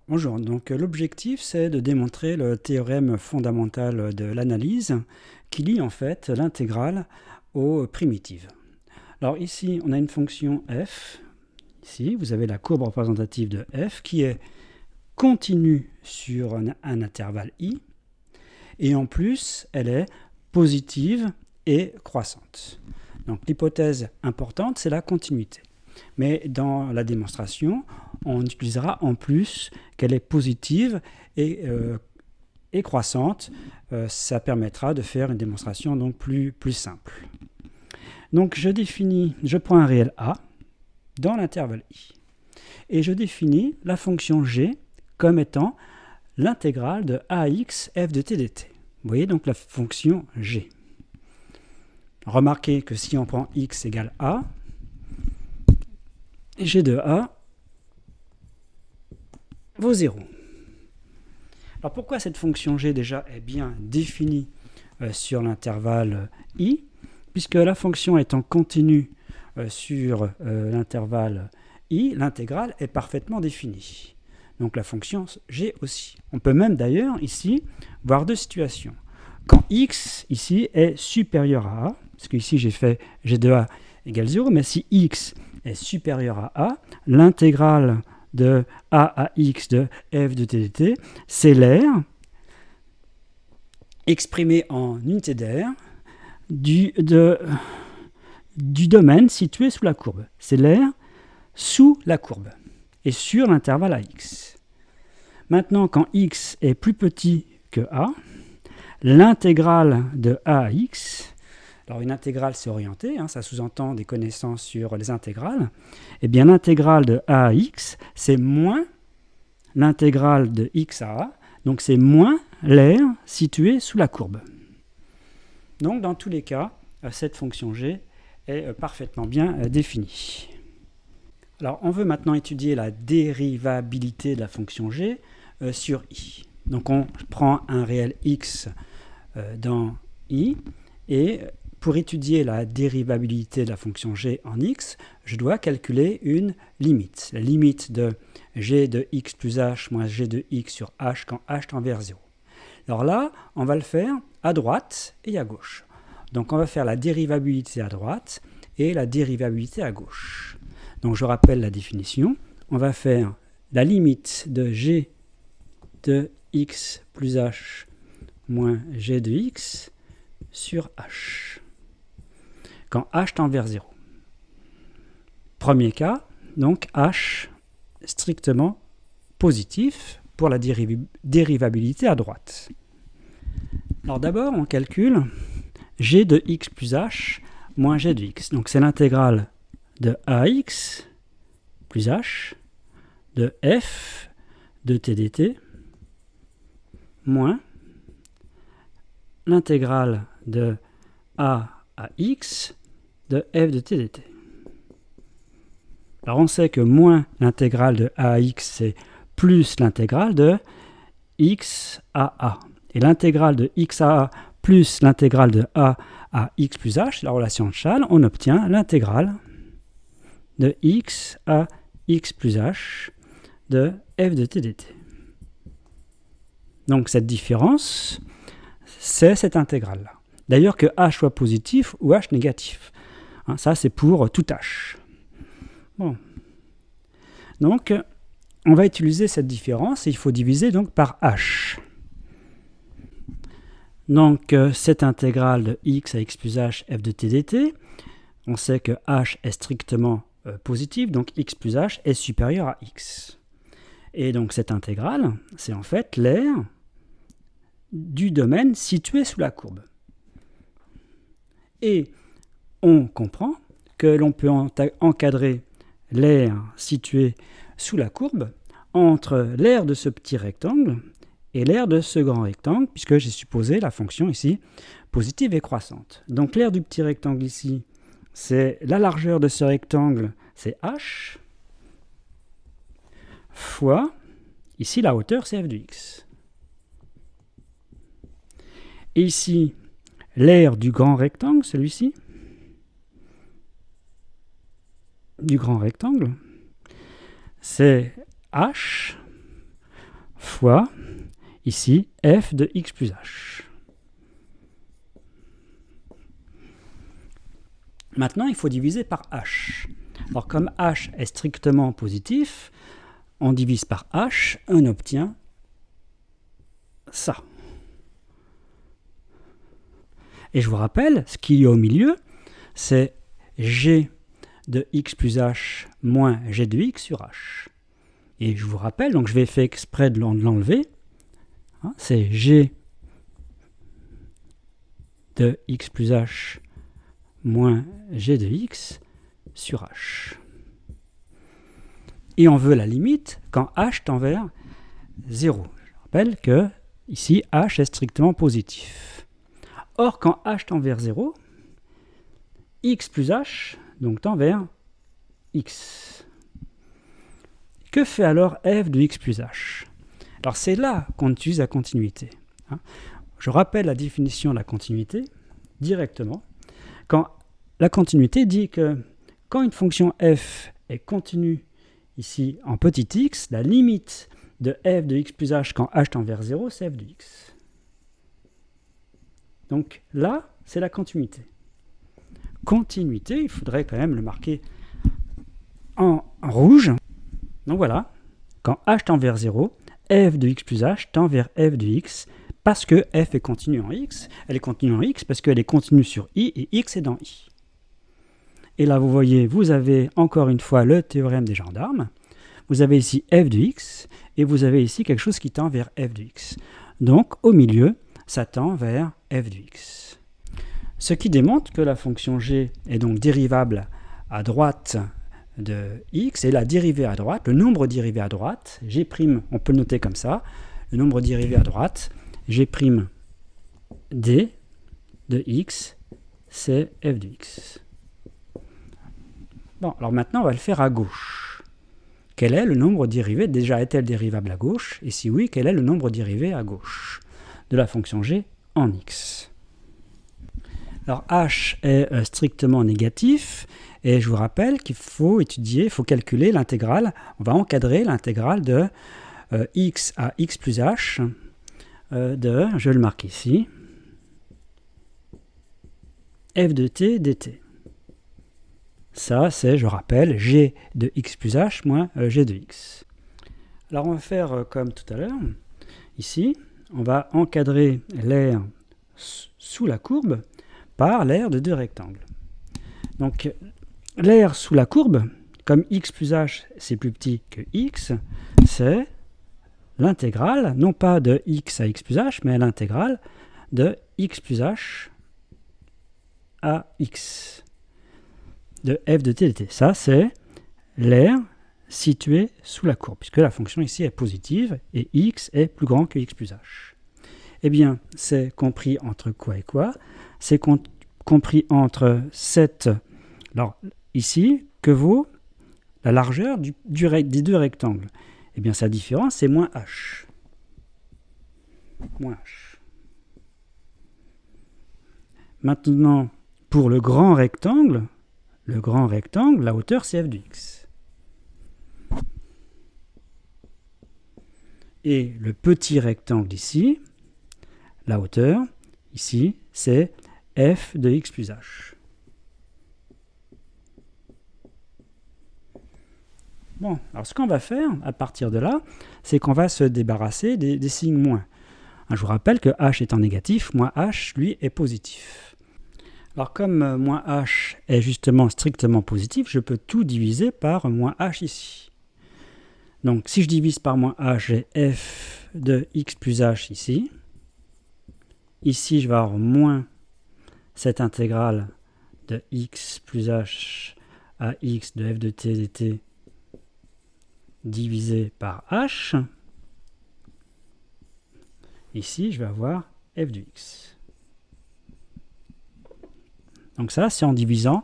Bonjour, donc l'objectif c'est de démontrer le théorème fondamental de l'analyse qui lie en fait l'intégrale aux primitives. Alors ici on a une fonction f, ici vous avez la courbe représentative de f qui est continue sur un intervalle i et en plus elle est positive et croissante. Donc l'hypothèse importante c'est la continuité. Mais dans la démonstration, on utilisera en plus qu'elle est positive et croissante. Ça permettra de faire une démonstration donc plus simple. Donc je prends un réel a dans l'intervalle i. Et je définis la fonction g comme étant l'intégrale de ax f de t dt. Vous voyez donc la fonction g. Remarquez que si on prend x égale a, g de a vaut 0. Alors pourquoi cette fonction g déjà est bien définie sur l'intervalle i? Puisque la fonction étant continue sur l'intervalle i, l'intégrale est parfaitement définie. Donc la fonction g aussi. On peut même d'ailleurs ici voir deux situations. Quand x ici est supérieur à a, parce qu'ici j'ai fait g de a égale 0, mais si x est supérieur à a, l'intégrale de a à x de f de t dt, c'est l'aire exprimée en unité d'aire du domaine situé sous la courbe. C'est l'aire sous la courbe et sur l'intervalle ax. Maintenant, quand x est plus petit que a, l'intégrale de a à x, alors une intégrale c'est orienté, ça sous-entend des connaissances sur les intégrales, et bien l'intégrale de a à x c'est moins l'intégrale de x à a, donc c'est moins l'aire située sous la courbe. Donc dans tous les cas, cette fonction g est parfaitement bien définie. Alors on veut maintenant étudier la dérivabilité de la fonction g sur i. Donc on prend un réel x dans i et pour étudier la dérivabilité de la fonction g en x, je dois calculer une limite. La limite de g de x plus h moins g de x sur h quand h tend vers 0. Alors là, on va le faire à droite et à gauche. Donc on va faire la dérivabilité à droite et la dérivabilité à gauche. Donc je rappelle la définition. On va faire la limite de g de x plus h moins g de x sur h quand h tend vers 0. Premier cas, donc h strictement positif pour la dérivabilité à droite. Alors d'abord, on calcule g de x plus h moins g de x. Donc c'est l'intégrale de ax plus h de f de t dt moins l'intégrale de a à x de f de t dt. Alors on sait que moins l'intégrale de a à x, c'est plus l'intégrale de x à a. Et l'intégrale de x à a plus l'intégrale de a à x plus h, c'est la relation de Chasles, on obtient l'intégrale de x à x plus h de f de t dt. Donc cette différence, c'est cette intégrale-là. D'ailleurs que h soit positif ou h négatif. Ça c'est pour tout h. Bon. Donc on va utiliser cette différence et il faut diviser donc par h. Donc cette intégrale de x à x plus h f de t dt, on sait que h est strictement positif, donc x plus h est supérieur à x. Et donc cette intégrale, c'est en fait l'aire du domaine situé sous la courbe. Et on comprend que l'on peut encadrer l'aire située sous la courbe entre l'aire de ce petit rectangle et l'aire de ce grand rectangle, puisque j'ai supposé la fonction ici positive et croissante. Donc l'aire du petit rectangle ici, c'est la largeur de ce rectangle, c'est h, fois, ici la hauteur, c'est f de x. Et ici, l'aire du grand rectangle, celui-ci, du grand rectangle, c'est h fois, ici, f de x plus h. Maintenant, il faut diviser par h. Alors, comme h est strictement positif, on divise par h, on obtient ça. Et je vous rappelle, ce qu'il y a au milieu, c'est g de x plus h moins g de x sur h. Et je vous rappelle, donc je vais faire exprès de l'enlever, hein, c'est g de x plus h moins g de x sur h. Et on veut la limite quand h tend vers 0. Je rappelle que ici, h est strictement positif. Or, quand h tend vers 0, x plus h donc tend vers x. Que fait alors f de x plus h? Alors c'est là qu'on utilise la continuité. Je rappelle la définition de la continuité directement. Quand la continuité dit que quand une fonction f est continue ici en petit x, la limite de f de x plus h quand h tend vers 0, c'est f de x. Donc là, c'est la continuité. Continuité, il faudrait quand même le marquer en rouge. Donc voilà, quand h tend vers 0, f de x plus h tend vers f de x, parce que f est continue en x. Elle est continue en x parce qu'elle est continue sur i, et x est dans i. Et là, vous voyez, vous avez encore une fois le théorème des gendarmes. Vous avez ici f de x, et vous avez ici quelque chose qui tend vers f de x. Donc, au milieu, ça tend vers f de x. Ce qui démontre que la fonction g est donc dérivable à droite de x, et la dérivée à droite, le nombre dérivé à droite, g', on peut le noter comme ça, le nombre dérivé à droite, g' d de x, c'est f de x. Bon, alors maintenant, on va le faire à gauche. Quel est le nombre dérivé? Déjà, est-elle dérivable à gauche? Et si oui, quel est le nombre dérivé à gauche de la fonction g en x? Alors, h est strictement négatif, et je vous rappelle qu'il faut étudier, il faut calculer l'intégrale, on va encadrer l'intégrale de x à x plus h de, je le marque ici, f de t dt. Ça, c'est, je rappelle, g de x plus h moins g de x. Alors, on va faire comme tout à l'heure. Ici, on va encadrer l'aire sous la courbe par l'aire de deux rectangles. Donc, l'aire sous la courbe, comme x plus h, c'est plus petit que x, c'est l'intégrale, non pas de x à x plus h, mais l'intégrale de x plus h à x. De f de t dt. Ça, c'est l'aire située sous la courbe, puisque la fonction ici est positive et x est plus grand que x plus h. Eh bien, c'est compris entre quoi et quoi? C'est compris entre cette... Alors, ici, que vaut la largeur des deux rectangles? Eh bien, sa différence, c'est moins h. Moins h. Maintenant, pour le grand rectangle, la hauteur, c'est f de x. Et le petit rectangle ici, la hauteur, ici, c'est f de x plus h. Bon, alors ce qu'on va faire à partir de là, c'est qu'on va se débarrasser des signes moins. Je vous rappelle que h étant négatif, moins h, lui, est positif. Alors comme moins h est justement strictement positif, je peux tout diviser par moins h ici. Donc si je divise par moins h, j'ai f de x plus h ici. Ici, je vais avoir moins cette intégrale de x plus h à x de f de t dt divisé par h. Ici, je vais avoir f de x. Donc ça, c'est en divisant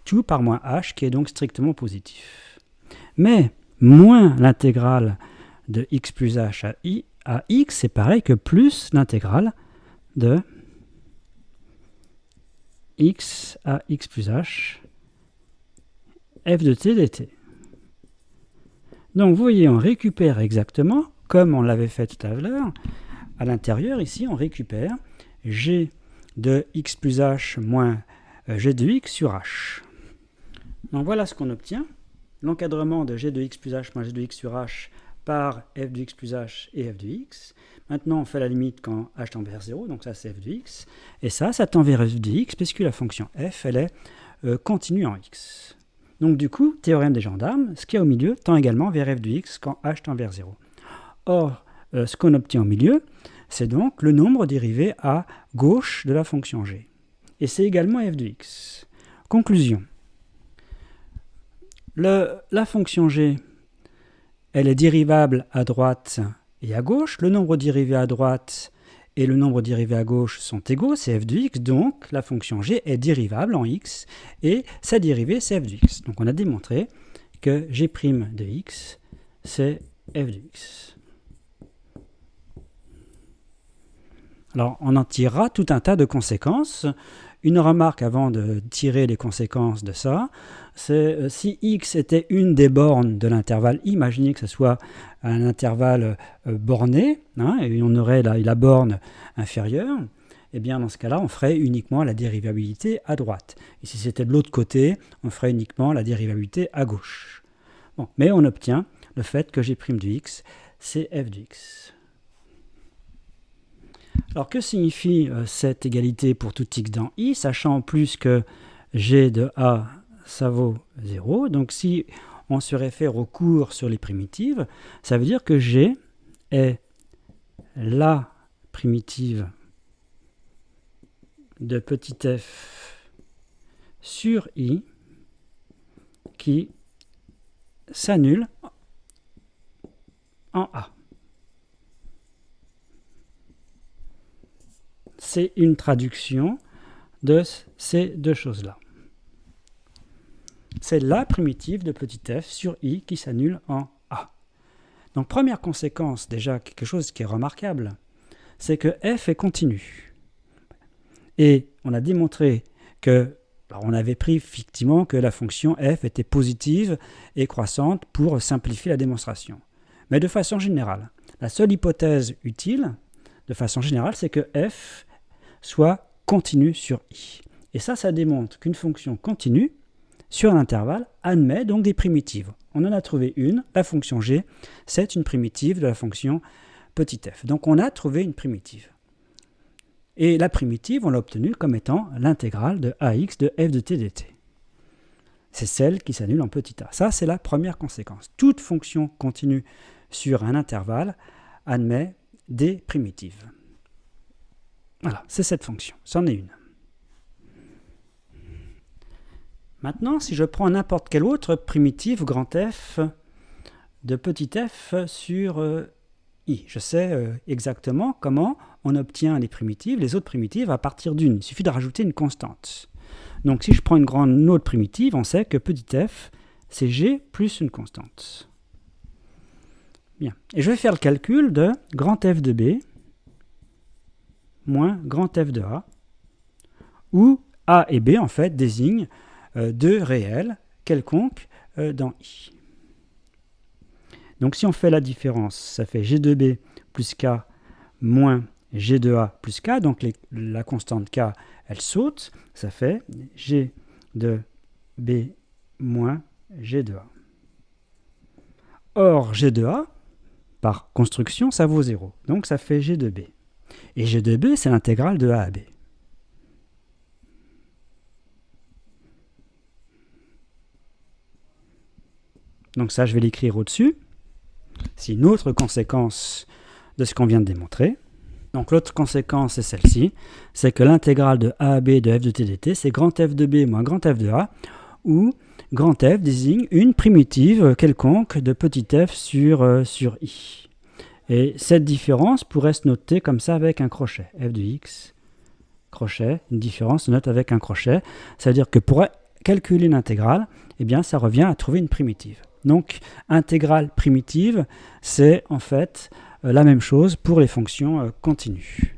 tout par moins h, qui est donc strictement positif. Mais moins l'intégrale de x plus h à x, c'est pareil que plus l'intégrale de x à x plus h, f de t dt. Donc vous voyez, on récupère exactement comme on l'avait fait tout à l'heure, à l'intérieur, ici, on récupère g de x plus h moins g de x sur h. Donc voilà ce qu'on obtient. L'encadrement de g de x plus h moins g de x sur h par f de x plus h et f de x. Maintenant, on fait la limite quand h tend vers 0, donc ça c'est f de x. Et ça tend vers f de x, puisque la fonction f, elle est continue en x. Donc du coup, théorème des gendarmes, ce qu'il y a au milieu tend également vers f de x quand h tend vers 0. Or, ce qu'on obtient au milieu, c'est donc le nombre dérivé à gauche de la fonction g. Et c'est également f de x. Conclusion. La fonction g, elle est dérivable à droite et à gauche. Le nombre dérivé à droite et le nombre dérivé à gauche sont égaux, c'est f de x. Donc, la fonction g est dérivable en x et sa dérivée, c'est f de x. Donc, on a démontré que g' de x, c'est f de x. Alors, on en tirera tout un tas de conséquences. Une remarque avant de tirer les conséquences de ça, c'est si x était une des bornes de l'intervalle, imaginez que ce soit un intervalle borné, hein, et on aurait la borne inférieure, et bien dans ce cas-là, on ferait uniquement la dérivabilité à droite. Et si c'était de l'autre côté, on ferait uniquement la dérivabilité à gauche. Bon, mais on obtient le fait que g' de x, c'est f de x. Alors, que signifie cette égalité pour tout x dans i, sachant en plus que g de a, ça vaut 0. Donc, si on se réfère au cours sur les primitives, ça veut dire que g est la primitive de petit f sur i qui s'annule en a. C'est une traduction de ces deux choses-là. C'est la primitive de petit f sur i qui s'annule en a. Donc, première conséquence, déjà quelque chose qui est remarquable, c'est que f est continu. Et on a démontré que, alors on avait pris effectivement que la fonction f était positive et croissante pour simplifier la démonstration. Mais de façon générale, la seule hypothèse utile, de façon générale, c'est que f soit continue sur i. Et ça démontre qu'une fonction continue sur un intervalle admet donc des primitives. On en a trouvé une, la fonction g, c'est une primitive de la fonction petit f. Donc on a trouvé une primitive. Et la primitive, on l'a obtenue comme étant l'intégrale de ax de f de t dt. C'est celle qui s'annule en petit a. Ça, c'est la première conséquence. Toute fonction continue sur un intervalle admet des primitives. Voilà, c'est cette fonction, c'en est une. Maintenant, si je prends n'importe quelle autre primitive grand F de petit f sur i, je sais exactement comment on obtient les autres primitives à partir d'une. Il suffit de rajouter une constante. Donc si je prends une autre primitive, on sait que petit f, c'est g plus une constante. Bien, et je vais faire le calcul de grand F de B moins grand F de A, où A et B, en fait, désignent deux réels quelconques dans I. Donc, si on fait la différence, ça fait G de B plus K moins G de A plus K, donc la constante K, elle saute, ça fait G de B moins G de A. Or, G de A, par construction, ça vaut 0, donc ça fait G de B. Et G de B, c'est l'intégrale de A à B. Donc ça, je vais l'écrire au-dessus. C'est une autre conséquence de ce qu'on vient de démontrer. Donc l'autre conséquence, c'est celle-ci. C'est que l'intégrale de A à B de f de t dt, c'est grand F de B moins grand F de A, où grand F désigne une primitive quelconque de petit f sur I. Et cette différence pourrait se noter comme ça avec un crochet. F de x, crochet, une différence se note avec un crochet. Ça veut dire que pour calculer l'intégrale, eh bien, ça revient à trouver une primitive. Donc, intégrale primitive, c'est en fait la même chose pour les fonctions continues.